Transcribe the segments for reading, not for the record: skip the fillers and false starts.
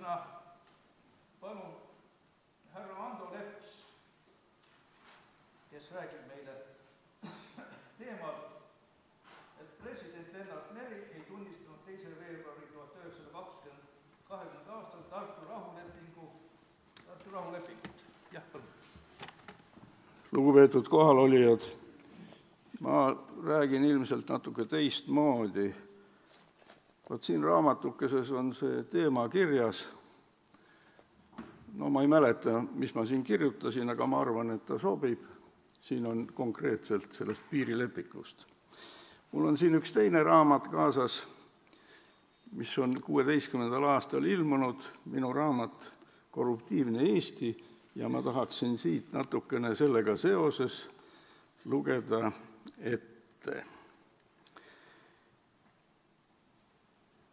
sõna palun härra Ando Leps, kes räägib meile teemal, et president Lennart Meri ei tunnistanud 2. veebruari 1920. aastal Tartu rahulepingut. Jah, palun. Lugupeetud kohalolijad, ma räägin ilmselt natuke teistmoodi. Vot siin raamatukeses on see teema kirjas. No ma ei mäleta, mis ma siin kirjutasin, aga ma arvan, et ta sobib. Siin on konkreetselt sellest piirilepikust. Mul on siin üks teine raamat kaasas, mis on 16. aastal ilmunud, minu raamat Korruptiivne Eesti, ja ma tahaksin siit natukene sellega seoses lugeda ette.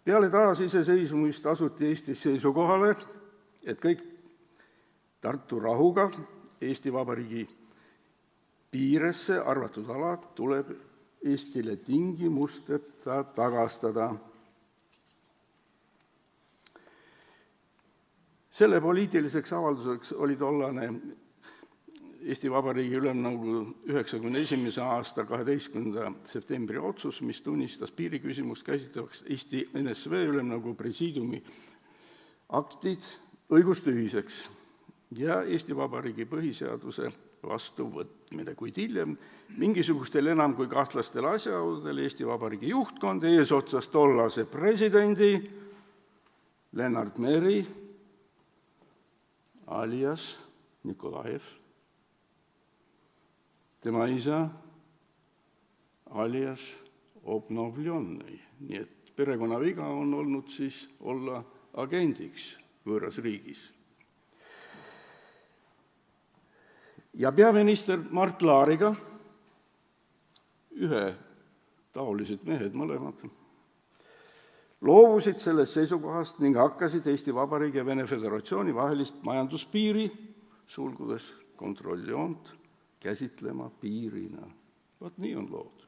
Peale taasiseseisvumist asuti Eestis seisukohale, et kõik Tartu rahuga Eesti Vabariigi piiresse arvatud alad tuleb Eestile tingimusteta tagastada. Selle poliitiliseks avalduseks oli tollane Eesti Vabariigi Ülemnõukogu 91. aasta 12. septembri otsus, mis tunnistas piiriküsimust käsitlevaks Eesti NSV Ülemnõukogu presiidiumi aktid õigustühiseks ja Eesti Vabariigi põhiseaduse vastuvõtmine, kuid hiljem mingisugustel enam kui kahtlastel asjaoludel Eesti Vabariigi juhtkond eesotsas tollase presidendi Lennart Meri alias Nikolajev, tema isa alias Obnovljonnõi, nii et perekonnaviga on olnud siis olla agendiks võõras riigis. Ja peaminister Mart Laariga, ühe taolised mehed mõlemad, loovusid sellest seisukohast ning hakkasid Eesti Vabariigi ja Vene Föderatsiooni vahelist majanduspiiri, sulgudes kontrolljoont, käsitlema piirina. Vot nii on lood.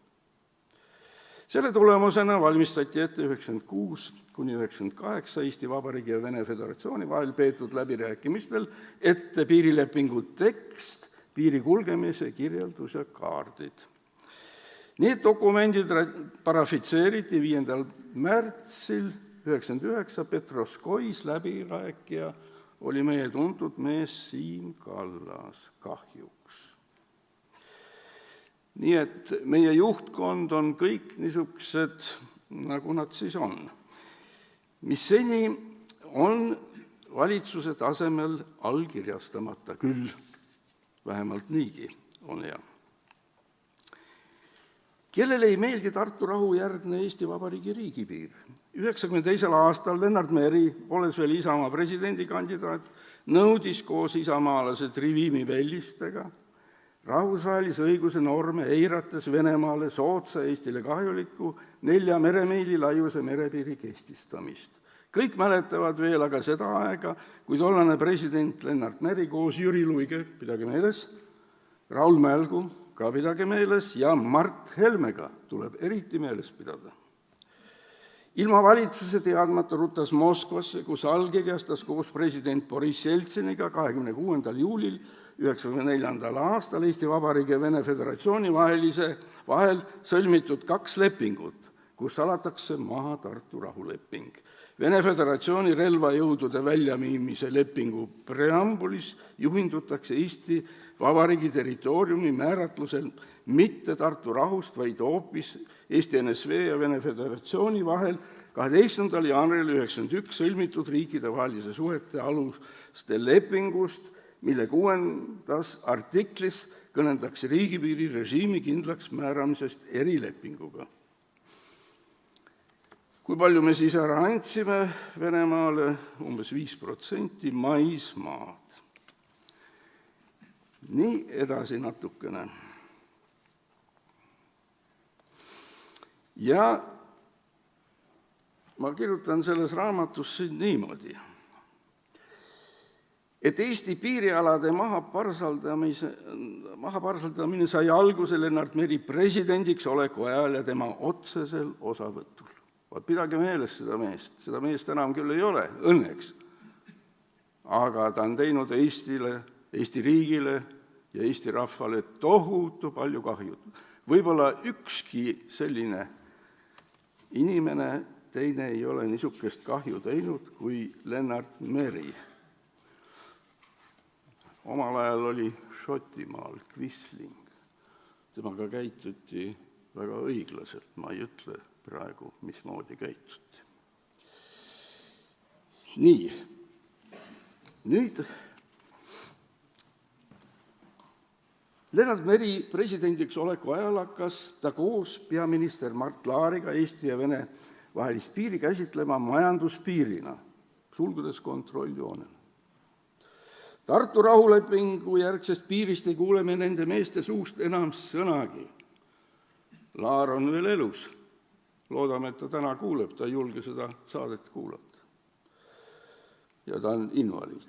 Selle tulemusena valmistati ette 1996–1998 Eesti Vabariigi ja Vene Föderatsiooni vahel peetud läbirääkimistel ette piirilepingu tekst, piiri kulgemise kirjeldus ja kaardid. Need dokumendid parafitseeriti 5. märtsil 1999 Petroskois, läbirääkija oli meie tuntud mees Siim Kallas, kahjuks. Nii et meie juhtkond on kõik niisugused, nagu nad siis on, mis seni on valitsuse tasemel allkirjastamata küll, vähemalt niigi on hea. Kellele ei meeldi Tartu rahu järgne Eesti Vabariigi riigipiir? 1992. aastal Lennart Meri, olles veel Isamaa presidendikandidaat, nõudis koos isamaalase Trivimi Vellistega rahvusvahelise õiguse norme eirates Venemaale soodsa Eestile kahjuliku 4 meremiili laiuse merepiiri kehtestamist. Kõik mäletavad veel aga seda aega, kui tollane president Lennart Meri koos Jüri Luige, pidage meeles, Raul Mälgu, ka pidage meeles, ja Mart Helmega tuleb eriti meeles pidada. Ilma valitsuse teadmata rutas Moskvasse, kus allkirjastas koos president Boris Jeltsiniga 26. juulil 1994. aastal Eesti Vabariigi ja Vene Föderatsiooni vahel sõlmitud 2 lepingut, kus salatakse maha Tartu rahuleping. Vene Föderatsiooni relvajõudude väljamiimise lepingu preambulis juhindutakse Eesti Vabariigi territooriumi määratlusel mitte Tartu rahust, vaid hoopis Eesti NSV ja Vene Föderatsiooni vahel 12. jaanuaril 1991 sõlmitud riikidevahelise suhete aluste lepingust, mille 6. artiklis kõneldakse riigipiiri režiimi kindlaks määramisest erilepinguga. Kui palju me siis ära andsime Venemaale? Umbes 5% maismaad. Nii edasi natukene. Ja ma kirjutan selles raamatus niimoodi, et Eesti piirialade mahaparsaldamine sai alguse Lennart Meri presidendiks oleku ajal ja tema otsesel osavõtul. Pidage meeles seda meest enam küll ei ole, õnneks, aga ta on teinud Eestile, Eesti riigile ja Eesti rahvale tohutu palju kahju. Võib-olla ükski selline inimene teine ei ole niisugust kahju teinud kui Lennart Meri. Omal ajal oli Šotimaal Quisling. Temaga käituti väga õiglaselt, ma ei ütle praegu, mismoodi käituti. Nii, nüüd Lennart Meri presidendiks oleku ajal hakkas ta koos peaminister Mart Laariga Eesti ja Vene vahelist piiri käsitlema majanduspiirina, sulgudes kontrolljoonena. Tartu rahulepingu järgsest piirist ei kuule me nende meeste suust enam sõnagi. Laar on veel elus. Loodame, et ta täna kuuleb, ta ei julge seda saadet kuulata. Ja ta on invaliid.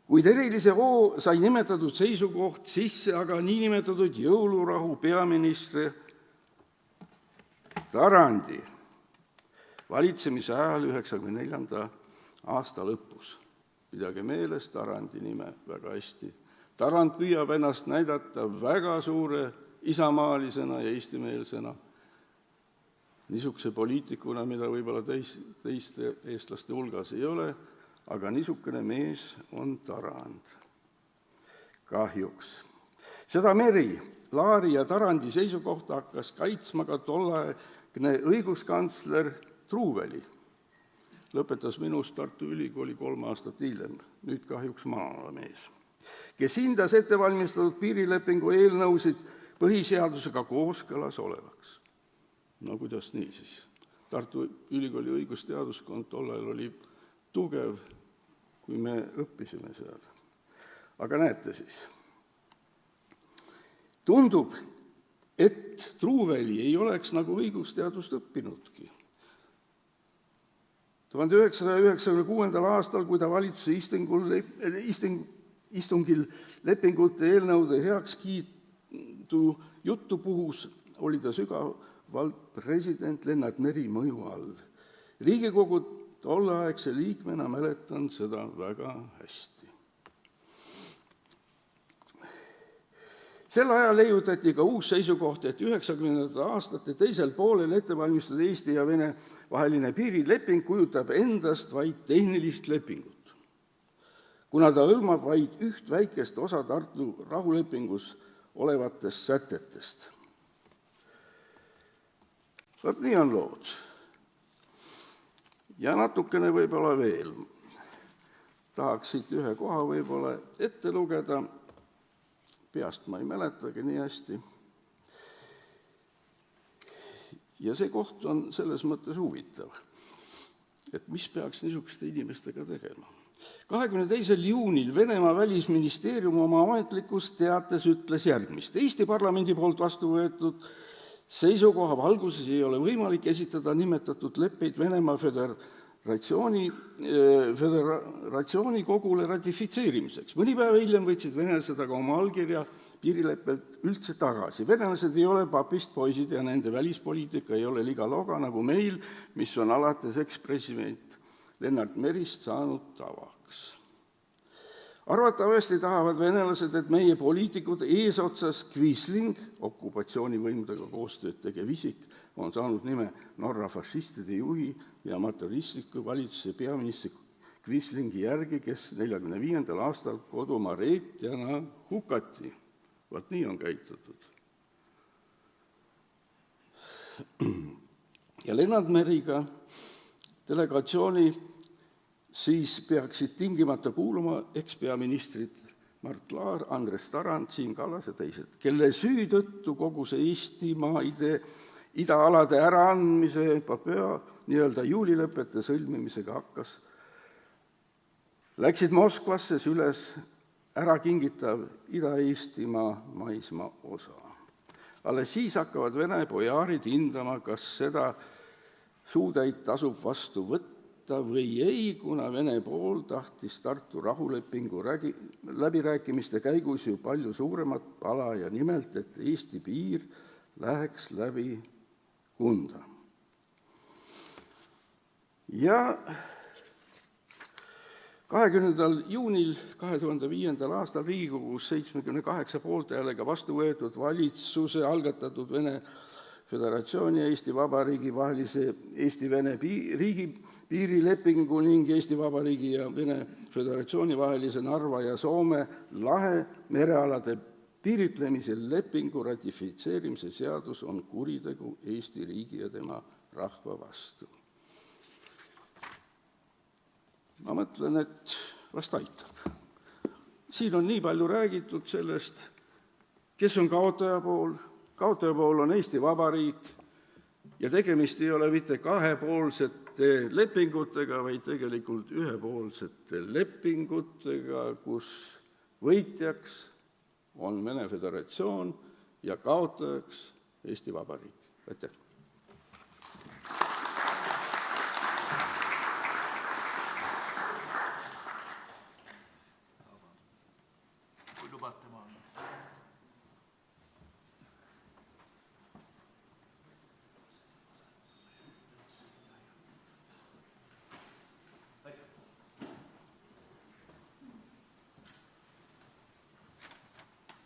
Kuid erilise hoo sai nimetatud seisukoht sisse aga niinimetatud jõulurahu peaministri Tarandi valitsemise ajal 1994. aasta lõpus. Pidage meeles Tarandi nime väga hästi. Tarand püüab ennast näidata väga suure isamaalisena ja eestimeelsena, niisuguse poliitikuna, mida võib-olla teiste eestlaste hulgas ei ole, aga niisugune mees on Tarand. Kahjuks. Seda Meri, Laari ja Tarandi seisukohta hakkas kaitsma ka tolleaegne õiguskantsler Truuväli. Lõpetas minust Tartu Ülikooli 3 aastat hiljem, nüüd kahjuks maalamees, kes hindas ettevalmistatud piirilepingu eelnõusid põhiseadusega kooskõlas olevaks. No kuidas nii siis? Tartu Ülikooli õigusteaduskond tollal oli tugev, kui me õppisime seal. Aga näete siis. Tundub, et Truuväli ei oleks nagu õigusteadust õppinudki. 1996. aastal, kui ta valitsuse istungil lepingute eelnõude heakskiitu juttu puhus, oli ta sügavalt president Lennart Meri mõju all. Riigikogu tolleaegse liikmena mäletan seda väga hästi. Sel ajal leiutati ka uus seisukoht, et 90. aastate teisel poolel ettevalmistatud Eesti ja Vene vaheline piirileping kujutab endast vaid tehnilist lepingut, kuna ta hõlmab vaid üht väikest osa Tartu rahulepingus olevatest sätetest. Vaat nii on lood. Ja natukene võib-olla veel. Tahaks siit ühe koha võib-olla ette lugeda. Peast ma ei mäletagi nii hästi. Ja see koht on selles mõttes huvitav, et mis peaks niisuguste inimestega tegema. 22. juunil Venemaa välisministeerium oma ametlikus teates ütles järgmist. Eesti parlamendi poolt vastu võetud seisukoha valguses ei ole võimalik esitada nimetatud leppeid Venemaa Föderatsiooni kogule ratifitseerimiseks. Mõni päev hiljem võtsid venelased aga oma allkirja piirileppelt üldse tagasi. Venelased ei ole papist poisid ja nende välispoliitika ei ole liga loga nagu meil, mis on alates ekspresident Lennart Merist saanud tavaks. Arvatavasti tahavad venelased, et meie poliitikud eesotsas Quisling, okupatsioonivõimudega koostööd tegev isik, on saanud nime Norra fašistide juhi ja amatööristliku valitsuse peaministri Quislingi järgi, kes 1945. aastal kodumaa reetjana hukati. Vaat nii on käitutud. Ja Lennart Meriga delegatsiooni siis peaksid tingimata kuuluma ekspeaministrid Mart Laar, Andres Tarand, Siim Kallas ja teised, kelle süü tõttu kogu see Eestimaa idaalade äraandmise epopöa nii-öelda juulilepete sõlmimisega hakkas, läksid Moskvasse süles ära kingitav Ida-Eestimaa maismaa osa. Alles siis hakkavad Vene pojaarid hindama, kas seda suutäit tasub vastu võtta või ei, kuna Vene pool tahtis Tartu rahulepingu läbirääkimiste käigus ju palju suuremat pala ja nimelt, et Eesti piir läheks läbi Kunda. Ja 20. juunil 2005. aastal Riigikogus 78 poolthäälega vastu võetud valitsuse algatatud Vene Föderatsiooni ja Eesti Vabariigi vahelise Eesti-Vene riigipiirilepingu ning Eesti Vabariigi ja Vene Föderatsiooni vahelise Narva ja Soome lahe merealade piiritlemise lepingu ratifitseerimise seadus on kuritegu Eesti riigi ja tema rahva vastu. Ma mõtlen, et vast aitab. Siin on nii palju räägitud sellest, kes on kaotaja pool. Kaotaja pool on Eesti Vabariik ja tegemist ei ole mitte kahepoolsete lepingutega, vaid tegelikult ühepoolsete lepingutega, kus võitjaks on Vene Föderatsioon ja kaotajaks Eesti Vabariik. Aitäh! Kui lubate, ma